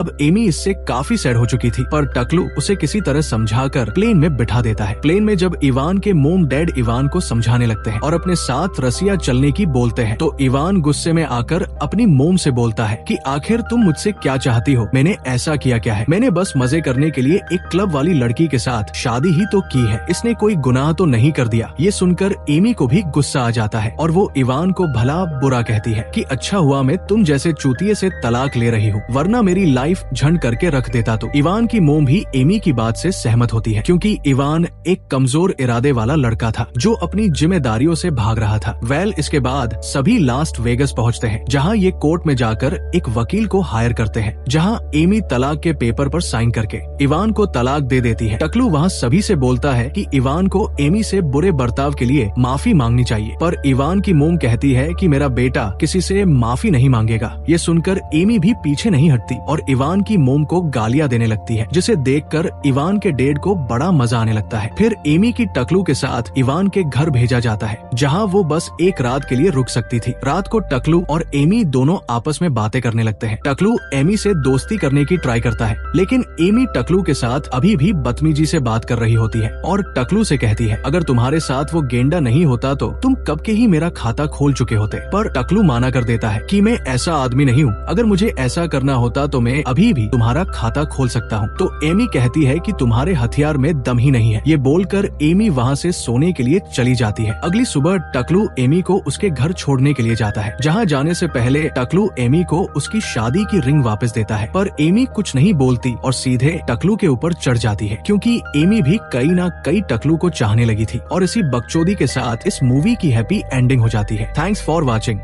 अब एमी इससे काफी सैड हो चुकी थी, पर टकलू उसे किसी तरह समझाकर प्लेन में बिठा देता है। प्लेन में जब इवान के मोम डैड इवान को समझाने लगते हैं और अपने साथ रसिया चलने की बोलते हैं, तो इवान गुस्से में आकर अपनी मोम से बोलता है कि आखिर तुम मुझसे क्या चाहती हो, मैंने ऐसा किया क्या है, मैंने बस मजे करने के लिए एक क्लब वाली लड़की के साथ शादी ही तो की है, इसने कोई गुनाह तो नहीं कर दिया। ये सुनकर एमी को भी गुस्सा आ जाता है और वो इवान को भला बुरा कहती है कि अच्छा हुआ मैं तुम जैसे चूतिए से तलाक ले रही हूँ, वरना मेरी लाइफ झंड करके रख देता। तो इवान की मोम भी एमी की बात से सहमत होती है, क्योंकि इवान एक कमजोर इरादे वाला लड़का था जो अपनी जिम्मेदारियों से भाग रहा था। इसके बाद सभी लास्ट वेगस पहुंचते हैं, जहां ये कोर्ट में जाकर एक वकील को हायर करते हैं, जहां एमी तलाक के पेपर पर साइन करके इवान को तलाक दे देती है। टकलू वहां सभी से बोलता है कि इवान को एमी से बुरे बर्ताव के लिए माफी मांगनी चाहिए, पर इवान की मोम कहती है कि मेरा बेटा किसी से माफी नहीं मांगेगा। ये सुनकर एमी भी पीछे नहीं हटती और इवान की मोम को गालियां देने लगती है, जिसे देखकर इवान के डैड को बड़ा मजा आने लगता है। फिर एमी की टकलू के साथ इवान के घर भेजा जाता है, जहां वो बस एक रात के लिए रुक सकती थी। रात को टकलू और एमी दोनों आपस में बातें करने लगते हैं। टकलू एमी से दोस्ती करने की ट्राई करता है, लेकिन एमी टकलू के साथ अभी भी बदतमीजी से बात कर रही होती है और टकलू से कहती है अगर तुम्हारे साथ वो गेंडा नहीं होता तो तुम कब के ही मेरा खाता खोल चुके होते। पर टकलू माना कर देता है कि मैं ऐसा आदमी नहीं हूँ, अगर मुझे ऐसा करना होता तो मैं अभी भी तुम्हारा खाता खोल सकता हूँ। तो एमी कहती है कि तुम्हारे हथियार में दम ही नहीं है। ये बोलकर एमी वहाँ से सोने के लिए चली जाती है। अगली सुबह टकलू एमी को उसके घर छोड़ने के लिए जाता है, जहाँ जाने से पहले टकलू एमी को उसकी शादी की रिंग वापस देता है, पर एमी कुछ नहीं बोलती और सीधे टकलू के ऊपर चढ़ जाती है, क्योंकि एमी भी कई ना कई टकलू को चाहने लगी थी। और इसी बकचोदी के साथ इस मूवी की हैप्पी एंडिंग हो जाती है। Thanks for watching.